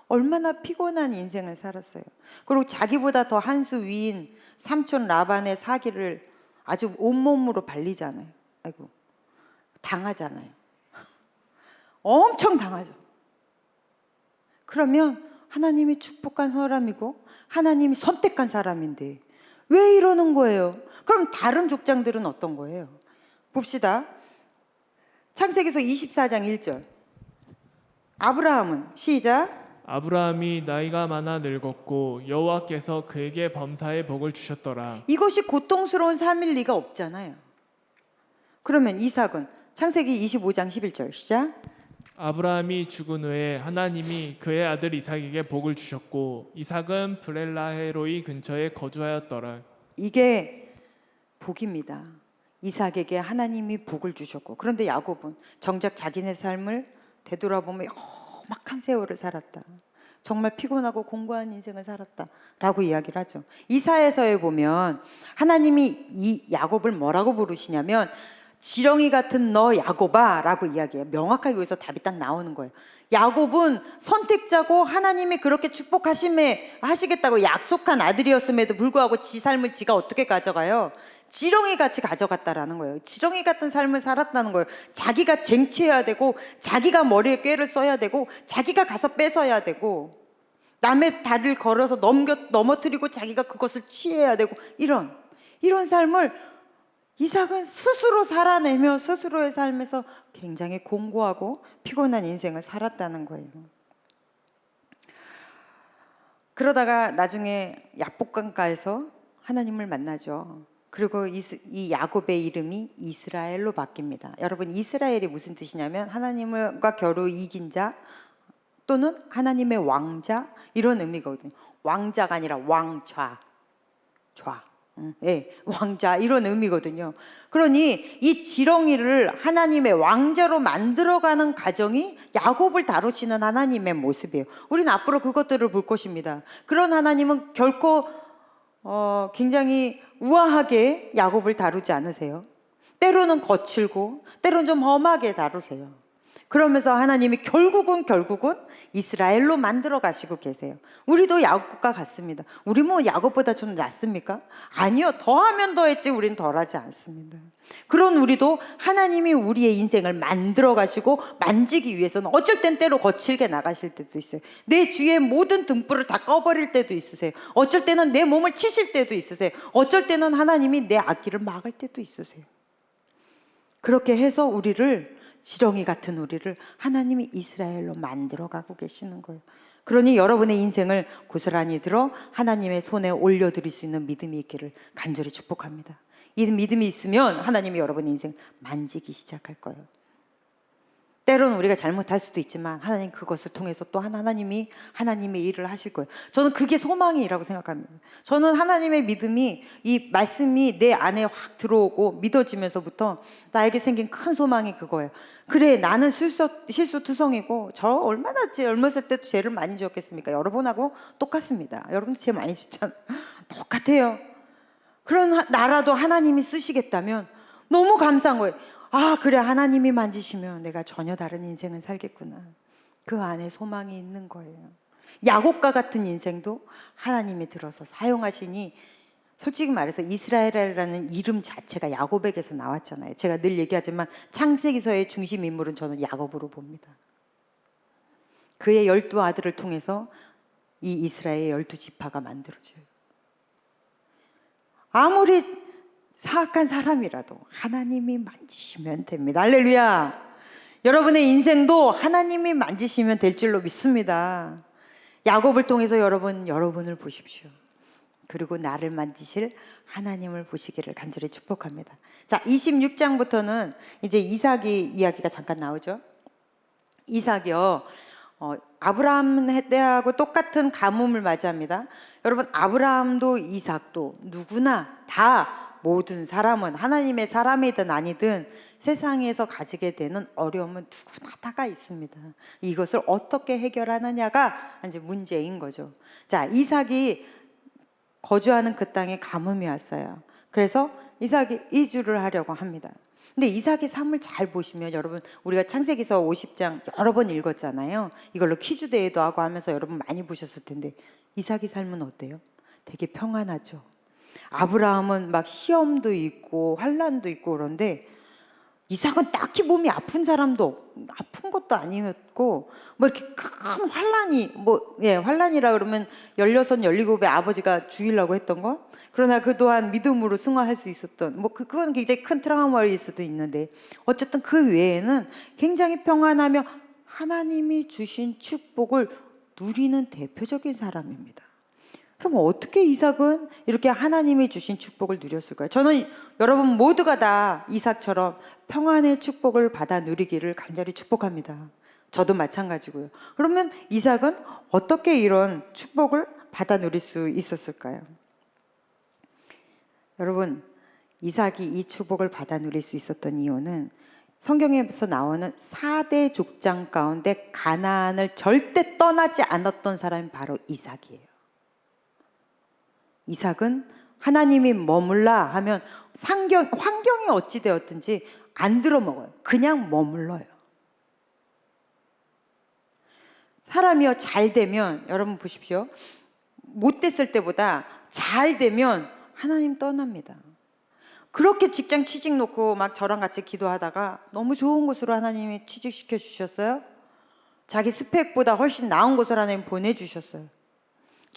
얼마나 피곤한 인생을 살았어요. 그리고 자기보다 더 한 수 위인 삼촌 라반의 사기를 아주 온몸으로 발리잖아요. 아이고, 당하잖아요. 엄청 당하죠. 그러면 하나님이 축복한 사람이고 하나님이 선택한 사람인데 왜 이러는 거예요? 그럼 다른 족장들은 어떤 거예요? 봅시다. 창세기서 24장 1절. 아브라함은 시작. 아브라함이 나이가 많아 늙었고 여호와께서 그에게 범사의 복을 주셨더라. 이것이 고통스러운 삶일 리가 없잖아요. 그러면 이삭은 창세기 25장 11절 시작. 아브라함이 죽은 후에 하나님이 그의 아들 이삭에게 복을 주셨고 이삭은 브렐라헤로이 근처에 거주하였더라. 이게 복입니다. 이삭에게 하나님이 복을 주셨고 그런데 야곱은 정작 자기네 삶을 되돌아보면 험악한 세월을 살았다. 정말 피곤하고 공고한 인생을 살았다 라고 이야기를 하죠. 이사야서에 보면 하나님이 이 야곱을 뭐라고 부르시냐면 지렁이 같은 너 야곱아 라고 이야기해요. 명확하게 여기서 답이 딱 나오는 거예요. 야곱은 선택자고 하나님이 그렇게 하시겠다고 약속한 아들이었음에도 불구하고 지 삶을 지가 어떻게 가져가요? 지렁이 같이 가져갔다라는 거예요. 지렁이 같은 삶을 살았다는 거예요. 자기가 쟁취해야 되고 자기가 머리에 꾀를 써야 되고 자기가 가서 뺏어야 되고 남의 다리를 걸어서 넘어뜨리고 자기가 그것을 취해야 되고 이런 삶을 이삭은 스스로 살아내며 스스로의 삶에서 굉장히 공고하고 피곤한 인생을 살았다는 거예요. 그러다가 나중에 야복강가에서 하나님을 만나죠. 그리고 이 야곱의 이름이 이스라엘로 바뀝니다. 여러분, 이스라엘이 무슨 뜻이냐면 하나님과 겨루 이긴 자 또는 하나님의 왕자, 이런 의미거든요. 왕자가 아니라 왕좌, 왕자, 이런 의미거든요. 그러니 이 지렁이를 하나님의 왕자로 만들어가는 과정이 야곱을 다루시는 하나님의 모습이에요. 우리는 앞으로 그것들을 볼 것입니다. 그런 하나님은 결코 굉장히 우아하게 야곱을 다루지 않으세요. 때로는 거칠고 때로는 좀 험하게 다루세요. 그러면서 하나님이 결국은 이스라엘로 만들어 가시고 계세요. 우리도 야곱과 같습니다. 우리 뭐 야곱보다 좀 낫습니까? 아니요. 더하면 더했지 우린 덜하지 않습니다. 그런 우리도 하나님이 우리의 인생을 만들어 가시고 만지기 위해서는 어쩔 땐 때로 거칠게 나가실 때도 있어요. 내 주위의 모든 등불을 다 꺼버릴 때도 있으세요. 어쩔 때는 내 몸을 치실 때도 있으세요. 어쩔 때는 하나님이 내 앞길을 막을 때도 있으세요. 그렇게 해서 우리를, 지렁이 같은 우리를 하나님이 이스라엘로 만들어가고 계시는 거예요. 그러니 여러분의 인생을 고스란히 들어 하나님의 손에 올려드릴 수 있는 믿음이 있기를 간절히 축복합니다. 이 믿음이 있으면 하나님이 여러분의 인생을 만지기 시작할 거예요. 때로는 우리가 잘못할 수도 있지만 하나님 그것을 통해서 또 하나님이 하나님의 일을 하실 거예요. 저는 그게 소망이라고 생각합니다. 저는 하나님의 믿음이, 이 말씀이 내 안에 확 들어오고 믿어지면서부터 나에게 생긴 큰 소망이 그거예요. 그래, 나는 실수투성이고 저 얼마나 젊었을 때도 죄를 많이 지었겠습니까? 여러분하고 똑같습니다. 여러분도 죄 많이 짓잖아요. 똑같아요. 그런 나라도 하나님이 쓰시겠다면 너무 감사한 거예요. 아, 그래, 하나님이 만지시면 내가 전혀 다른 인생을 살겠구나. 그 안에 소망이 있는 거예요. 야곱과 같은 인생도 하나님이 들어서 사용하시니, 솔직히 말해서 이스라엘이라는 이름 자체가 야곱에게서 나왔잖아요. 제가 늘 얘기하지만 창세기서의 중심 인물은 저는 야곱으로 봅니다. 그의 12 아들을 통해서 이 이스라엘의 12지파가 만들어져요. 아무리 사악한 사람이라도 하나님이 만지시면 됩니다. 할렐루야. 여러분의 인생도 하나님이 만지시면 될 줄로 믿습니다. 야곱을 통해서 여러분을 보십시오. 그리고 나를 만지실 하나님을 보시기를 간절히 축복합니다. 자, 26장부터는 이제 이삭이 이야기가 잠깐 나오죠. 이삭이요, 아브라함 때하고 똑같은 가뭄을 맞이합니다. 여러분, 아브라함도 이삭도 누구나 다, 모든 사람은, 하나님의 사람이든 아니든 세상에서 가지게 되는 어려움은 누구나 다가 있습니다. 이것을 어떻게 해결하느냐가 이제 문제인 거죠. 자, 이삭이 거주하는 그 땅에 가뭄이 왔어요. 그래서 이삭이 이주를 하려고 합니다. 근데 이삭의 삶을 잘 보시면, 여러분, 우리가 창세기서 50장 여러 번 읽었잖아요. 이걸로 퀴즈 대회도 하고 하면서 여러분 많이 보셨을 텐데, 이삭의 삶은 어때요? 되게 평안하죠. 아브라함은 막 시험도 있고 환난도 있고 그런데 이삭은 딱히 몸이 아픈 것도 아니었고, 뭐 이렇게 큰 환난이, 환난이라 그러면 16, 17의 아버지가 죽이려고 했던 것, 그러나 그동안 믿음으로 승화할 수 있었던, 그건 굉장히 큰 트라우마일 수도 있는데, 어쨌든 그 외에는 굉장히 평안하며 하나님이 주신 축복을 누리는 대표적인 사람입니다. 그럼 어떻게 이삭은 이렇게 하나님이 주신 축복을 누렸을까요? 저는 여러분 모두가 다 이삭처럼 평안의 축복을 받아 누리기를 간절히 축복합니다. 저도 마찬가지고요. 그러면 이삭은 어떻게 이런 축복을 받아 누릴 수 있었을까요? 여러분, 이삭이 이 축복을 받아 누릴 수 있었던 이유는 성경에서 나오는 4대 족장 가운데 가나안을 절대 떠나지 않았던 사람이 바로 이삭이에요. 이삭은 하나님이 머물라 하면 환경이 어찌 되었든지 안 들어먹어요. 그냥 머물러요. 사람이요, 잘 되면, 여러분 보십시오. 못 됐을 때보다 잘 되면 하나님 떠납니다. 그렇게 직장 취직 놓고 막 저랑 같이 기도하다가 너무 좋은 곳으로 하나님이 취직시켜 주셨어요. 자기 스펙보다 훨씬 나은 곳을 하나님 보내주셨어요.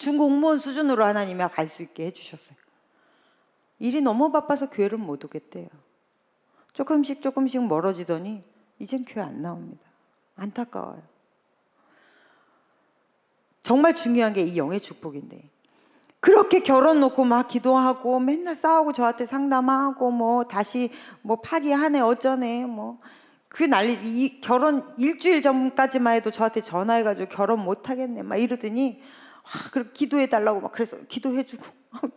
중공무원 수준으로 하나님이 갈 수 있게 해주셨어요. 일이 너무 바빠서 교회를 못 오겠대요. 조금씩 멀어지더니 이젠 교회 안 나옵니다. 안타까워요. 정말 중요한 게 이 영의 축복인데, 그렇게 결혼 놓고 막 기도하고 맨날 싸우고 저한테 상담하고 뭐 다시 뭐 파기하네 어쩌네 뭐 그 난리. 이 결혼 일주일 전까지만 해도 저한테 전화해가지고 결혼 못 하겠네 막 이러더니 그렇게 기도해 달라고 막 그래서 기도해주고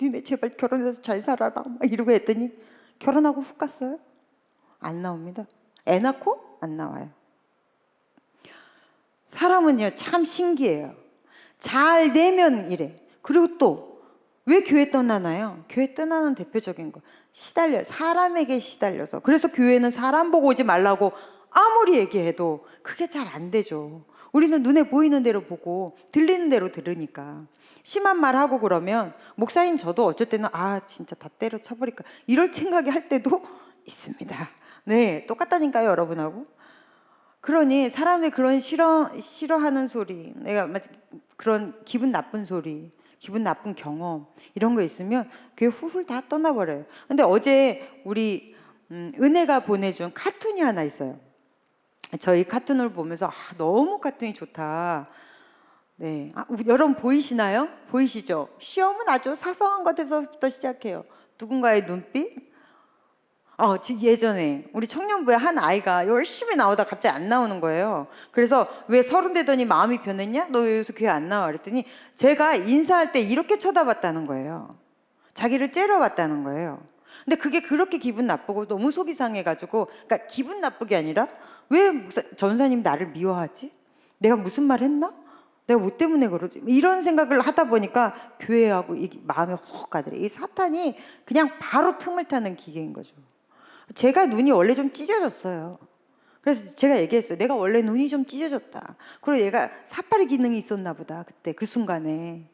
니네 제발 결혼해서 잘 살아라 막 이러고 했더니 결혼하고 훅 갔어요. 안 나옵니다. 애 낳고 안 나와요. 사람은요 참 신기해요. 잘 되면 이래. 그리고 또 왜 교회 떠나나요? 교회 떠나는 대표적인 거 시달려. 사람에게 시달려서. 그래서 교회는 사람 보고 오지 말라고 아무리 얘기해도 그게 잘 안 되죠. 우리는 눈에 보이는 대로 보고 들리는 대로 들으니까. 심한 말 하고 그러면 목사인 저도 어쩔 때는 진짜 다 때려쳐버릴까 이럴 생각이 할 때도 있습니다. 네, 똑같다니까요, 여러분하고. 그러니 사람들이 그런 싫어하는 소리, 내가 그런 기분 나쁜 소리, 기분 나쁜 경험 이런 거 있으면 그게 훌훌 다 떠나버려요. 근데 어제 우리 은혜가 보내준 카툰이 하나 있어요. 저희 카툰을 보면서 너무 카툰이 좋다. 네, 여러분 보이시나요? 보이시죠? 시험은 아주 사소한 것에서부터 시작해요. 누군가의 눈빛. 예전에 우리 청년부에 한 아이가 열심히 나오다 갑자기 안 나오는 거예요. 그래서 왜 30 되더니 마음이 변했냐? 너 왜 여기서 교회 안 나와? 그랬더니 제가 인사할 때 이렇게 쳐다봤다는 거예요. 자기를 째려봤다는 거예요. 근데 그게 그렇게 기분 나쁘고 너무 속이 상해가지고, 그러니까 기분 나쁘게 아니라 왜 전사님 나를 미워하지? 내가 무슨 말 했나? 내가 뭐 때문에 그러지? 이런 생각을 하다 보니까 교회하고 이 마음에 훅 가더래. 이 사탄이 그냥 바로 틈을 타는 기계인 거죠. 제가 눈이 원래 좀 찢어졌어요. 그래서 제가 얘기했어요. 내가 원래 눈이 좀 찢어졌다. 그리고 얘가 사파리 기능이 있었나 보다. 그때 그 순간에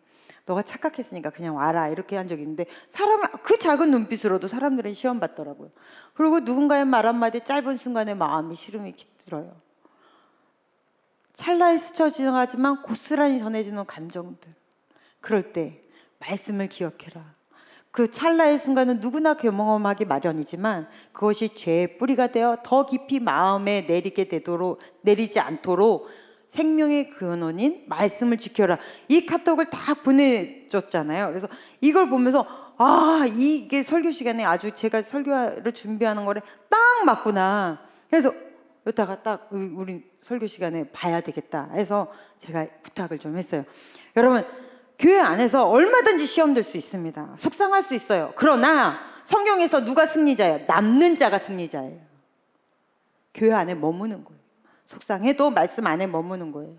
너가 착각했으니까 그냥 와라 이렇게 한 적이 있는데, 사람을 그 작은 눈빛으로도 사람들은 시험 받더라고요. 그리고 누군가의 말 한마디 짧은 순간에 마음이 시름이 깃들어요. 찰나에 스쳐 지나가지만 고스란히 전해지는 감정들. 그럴 때 말씀을 기억해라. 그 찰나의 순간은 누구나 경험하기 마련이지만 그것이 죄의 뿌리가 되어 더 깊이 마음에 내리지 않도록 생명의 근원인 말씀을 지켜라. 이 카톡을 다 보내줬잖아요. 그래서 이걸 보면서 이게 설교 시간에 아주 제가 설교를 준비하는 거를 딱 맞구나. 그래서 여기다가 딱 우리 설교 시간에 봐야 되겠다 해서 제가 부탁을 좀 했어요. 여러분, 교회 안에서 얼마든지 시험 될 수 있습니다. 속상할 수 있어요. 그러나 성경에서 누가 승리자예요? 남는 자가 승리자예요. 교회 안에 머무는 거예요. 속상해도 말씀 안에 머무는 거예요.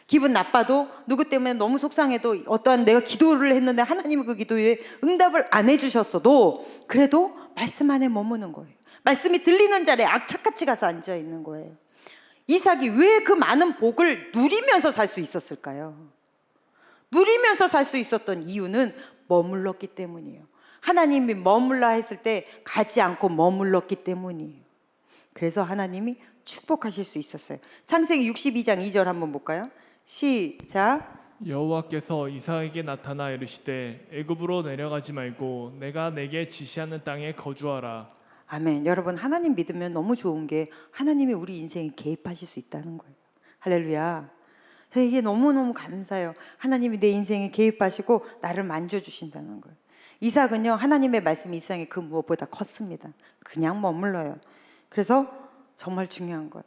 기분 나빠도, 누구 때문에 너무 속상해도, 어떠한 내가 기도를 했는데 하나님이 그 기도에 응답을 안 해주셨어도 그래도 말씀 안에 머무는 거예요. 말씀이 들리는 자리에 악착같이 가서 앉아 있는 거예요. 이삭이 왜 그 많은 복을 누리면서 살 수 있었을까요? 누리면서 살 수 있었던 이유는 머물렀기 때문이에요. 하나님이 머물라 했을 때 가지 않고 머물렀기 때문이에요. 그래서 하나님이 축복하실 수 있었어요. 창세기 62장 2절 한번 볼까요? 시작. 여호와께서 이삭에게 나타나 이르시되 애굽으로 내려가지 말고 내가 내게 지시하는 땅에 거주하라. 아멘. 여러분, 하나님 믿으면 너무 좋은 게 하나님이 우리 인생에 개입하실 수 있다는 거예요. 할렐루야. 이게 너무너무 감사해요. 하나님이 내 인생에 개입하시고 나를 만져주신다는 거예요. 이삭은요, 하나님의 말씀이 이 세상에 그 무엇보다 컸습니다. 그냥 머물러요. 그래서 정말 중요한 것,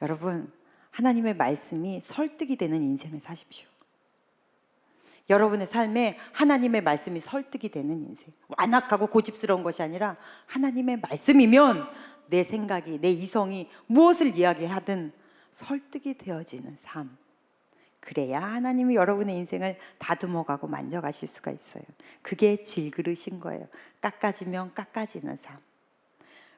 여러분, 하나님의 말씀이 설득이 되는 인생을 사십시오. 여러분의 삶에 하나님의 말씀이 설득이 되는 인생, 완악하고 고집스러운 것이 아니라 하나님의 말씀이면 내 생각이, 내 이성이 무엇을 이야기하든 설득이 되어지는 삶. 그래야 하나님이 여러분의 인생을 다듬어가고 만져가실 수가 있어요. 그게 질그릇인 거예요. 깎아지면 깎아지는 삶.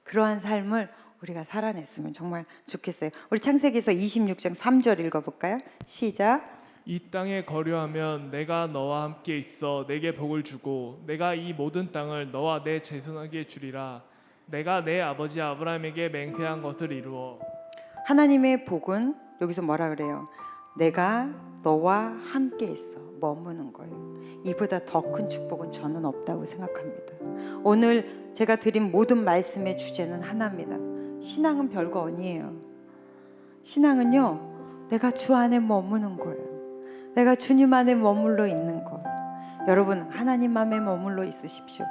그러한 삶을 우리가 살아냈으면 정말 좋겠어요. 우리 창세기에서 26장 3절 읽어볼까요? 시작. 이 땅에 거류하면 내가 너와 함께 있어 내게 복을 주고 내가 이 모든 땅을 너와 내 자손에게 주리라. 내가 내 아버지 아브라함에게 맹세한 것을 이루어. 하나님의 복은 여기서 뭐라 그래요? 내가 너와 함께 있어 머무는 거예요. 이보다 더 큰 축복은 저는 없다고 생각합니다. 오늘 제가 드린 모든 말씀의 주제는 하나입니다. 신앙은 별거 아니에요. 신앙은요, 내가 주 안에 머무는 거예요. 내가 주님 안에 머물러 있는 거. 여러분, 하나님 안에 머물러 있으십시오.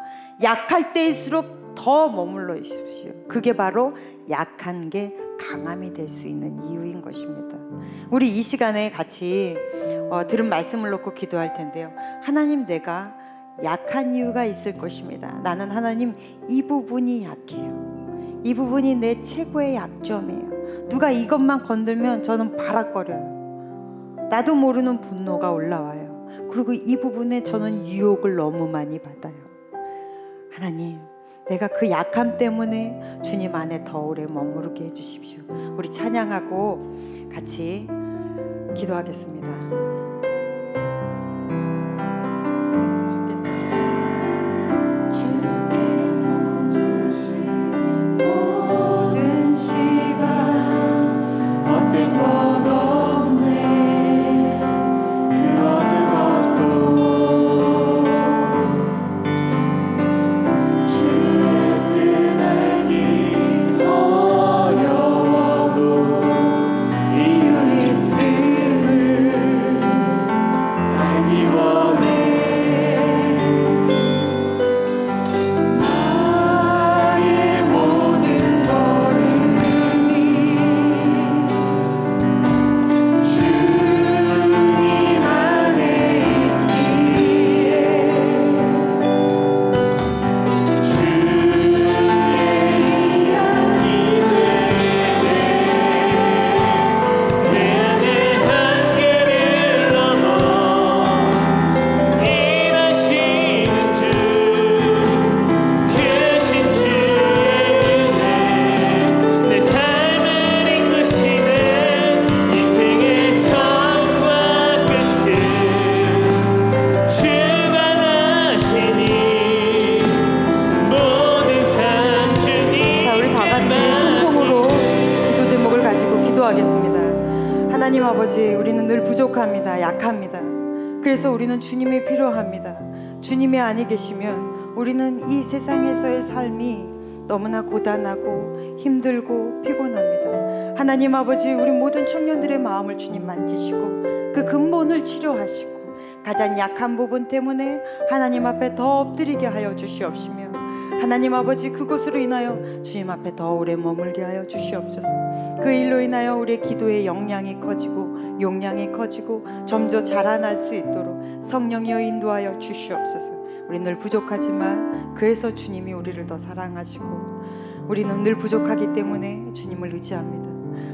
약할 때일수록 더 머물러 있으십시오. 그게 바로 약한 게 강함이 될 수 있는 이유인 것입니다. 우리 이 시간에 같이 들은 말씀을 놓고 기도할 텐데요. 하나님, 내가 약한 이유가 있을 것입니다. 나는 하나님 이 부분이 약해요. 이 부분이 내 최고의 약점이에요. 누가 이것만 건들면 저는 바락거려요. 나도 모르는 분노가 올라와요. 그리고 이 부분에 저는 유혹을 너무 많이 받아요. 하나님, 내가 그 약함 때문에 주님 안에 더 오래 머무르게 해주십시오. 우리 찬양하고 같이 기도하겠습니다. 모든 시간 헛된 것 없네. 그 어느 것도 주의 뜻 알기 어려워도 이유 있음을 알기 원해. 나의 모든 걸음이 주님 안에 있기에 주의 이야기 되네. 내 안에 한계를 넘어 일하시는 주, 크신 주의 은혜 내 삶을 이끄시네. 인생의 처음과 끝을 주가 나시니 모든 삶 주님께 자, 우리 다 같이 통성으로 기도 제목을 가지고 기도하겠습니다. 하나님 아버지, 우리는 늘 부족합니다. 약합니다. 그래서 우리는 주님이 필요합니다. 주님이 아니 계시면 우리는 이 세상에서의 삶이 너무나 고단하고 힘들고 피곤합니다. 하나님 아버지, 우리 모든 청년들의 마음을 주님 만지시고 그 근본을 치료하시고 가장 약한 부분 때문에 하나님 앞에 더 엎드리게 하여 주시옵시며, 하나님 아버지, 그것으로 인하여 주님 앞에 더 오래 머물게 하여 주시옵소서. 그 일로 인하여 우리의 기도의 역량이 커지고 용량이 커지고 점점 자라날 수 있도록 성령이여 인도하여 주시옵소서. 우리 늘 부족하지만 그래서 주님이 우리를 더 사랑하시고 우리는 늘 부족하기 때문에 주님을 의지합니다.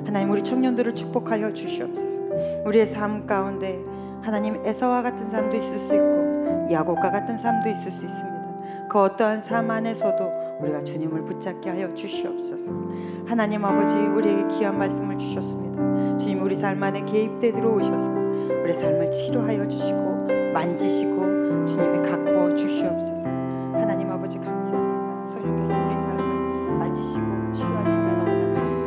하나님, 우리 청년들을 축복하여 주시옵소서. 우리의 삶 가운데 하나님, 에서와 같은 삶도 있을 수 있고 야곱과 같은 삶도 있을 수 있습니다. 그 어떠한 삶 안에서도 우리가 주님을 붙잡게 하여 주시옵소서. 하나님 아버지, 우리에게 귀한 말씀을 주셨습니다. 주님, 우리 삶 안에 개입돼 들어오셔서 우리 삶을 치료하여 주시고 만지시고 주님이 가꾸어 주시옵소서. 하나님 아버지, 감사합니다. 성령께서 우리 삶을 만지시고 치료하시면 너무나 감사합니다.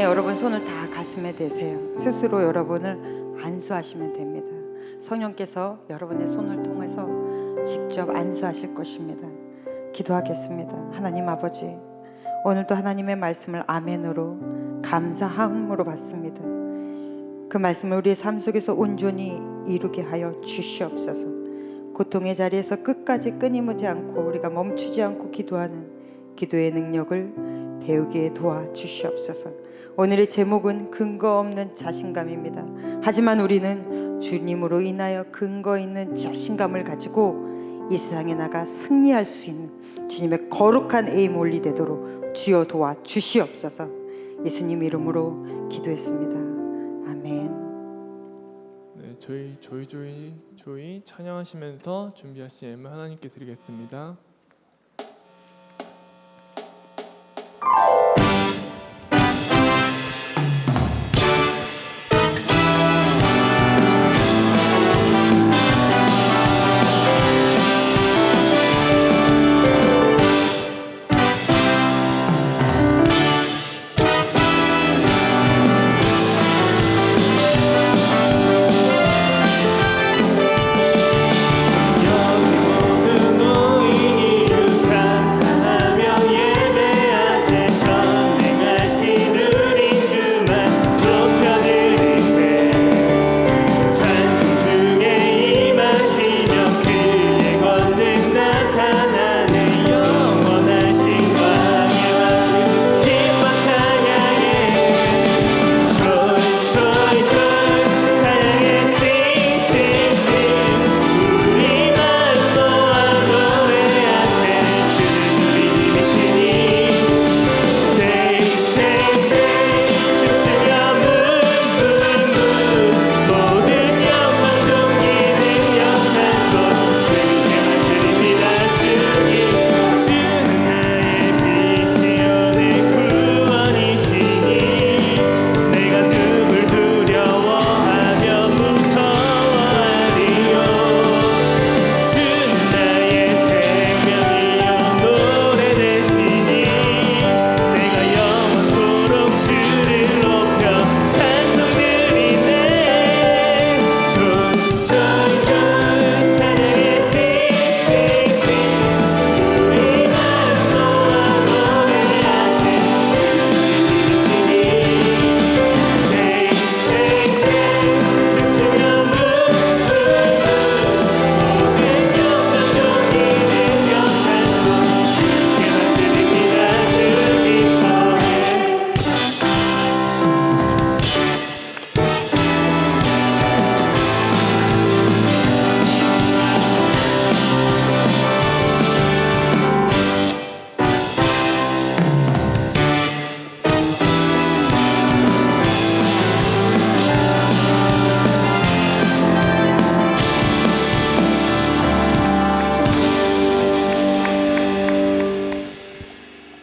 여러분 손을 다 가슴에 대세요. 스스로 여러분을 안수하시면 됩니다. 성령께서 여러분의 손을 통해서 직접 안수하실 것입니다. 기도하겠습니다. 하나님 아버지, 오늘도 하나님의 말씀을 아멘으로 감사함으로 받습니다. 그 말씀을 우리의 삶 속에서 온전히 이루게 하여 주시옵소서. 고통의 자리에서 끝까지 끊임하지 않고 우리가 멈추지 않고 기도하는 기도의 능력을 배우기에 도와주시옵소서. 오늘의 제목은 근거 없는 자신감입니다. 하지만 우리는 주님으로 인하여 근거 있는 자신감을 가지고 이 세상에 나가 승리할 수 있는 주님의 거룩한 에임 올리되도록 주여 도와주시옵소서. 예수님 이름으로 기도했습니다. 아멘. 네, 저희 조이 찬양하시면서 준비하신 예물 하나님께 드리겠습니다.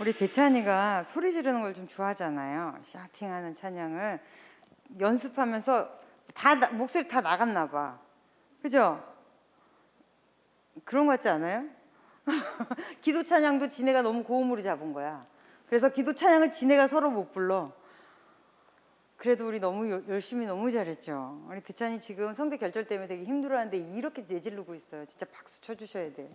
우리 대찬이가 소리 지르는 걸 좀 좋아하잖아요. 샤팅하는 찬양을 연습하면서 목소리 다 나갔나 봐. 그죠? 그런 거 같지 않아요? 기도 찬양도 지네가 너무 고음으로 잡은 거야. 그래서 기도 찬양을 지네가 서로 못 불러. 그래도 우리 너무 열심히 너무 잘했죠. 우리 대찬이 지금 성대 결절 때문에 되게 힘들어하는데 이렇게 내지르고 있어요. 진짜 박수 쳐주셔야 돼요.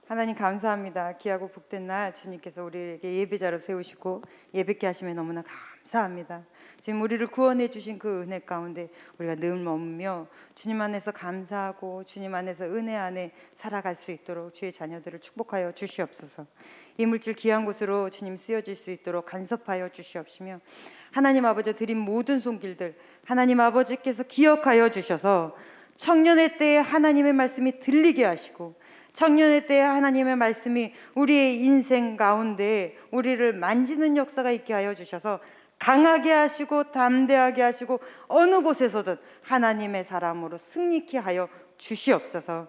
하나님 감사합니다. 귀하고 복된 날 주님께서 우리에게 예배자로 세우시고 예배케 하심에 너무나 감사합니다. 지금 우리를 구원해 주신 그 은혜 가운데 우리가 늘 머무며 주님 안에서 감사하고 주님 안에서 은혜 안에 살아갈 수 있도록 주의 자녀들을 축복하여 주시옵소서. 이물질 귀한 곳으로 주님 쓰여질 수 있도록 간섭하여 주시옵시며 하나님 아버지 드린 모든 손길들 하나님 아버지께서 기억하여 주셔서 청년의 때에 하나님의 말씀이 들리게 하시고 청년의 때에 하나님의 말씀이 우리의 인생 가운데 우리를 만지는 역사가 있게 하여 주셔서 강하게 하시고 담대하게 하시고 어느 곳에서든 하나님의 사람으로 승리케 하여 주시옵소서.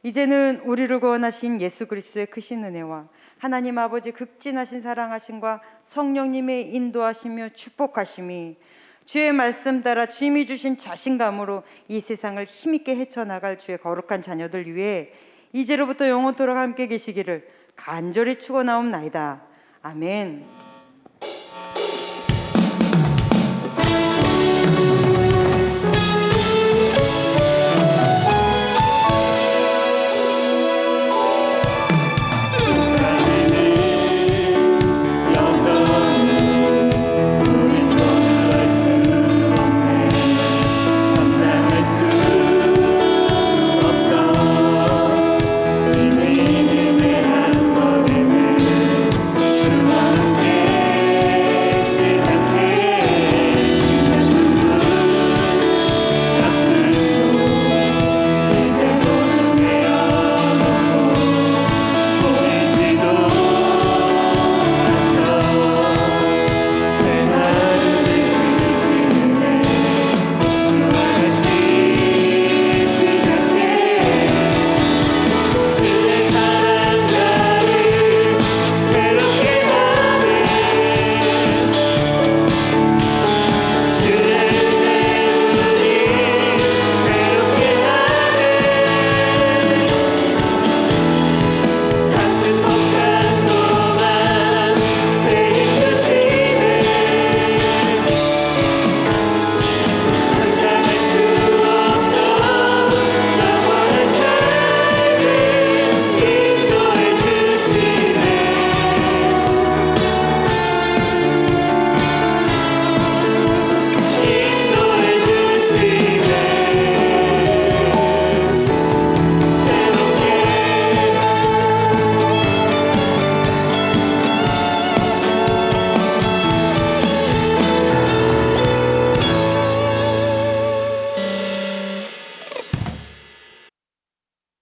이제는 우리를 구원하신 예수 그리스도의 크신 은혜와 하나님 아버지 극진하신 사랑하심과 성령님의 인도하시며 축복하심이 주의 말씀 따라 주님이 주신 자신감으로 이 세상을 힘있게 헤쳐나갈 주의 거룩한 자녀들 위해 이제로부터 영원토록 함께 계시기를 간절히 축원하옵나이다. 아멘.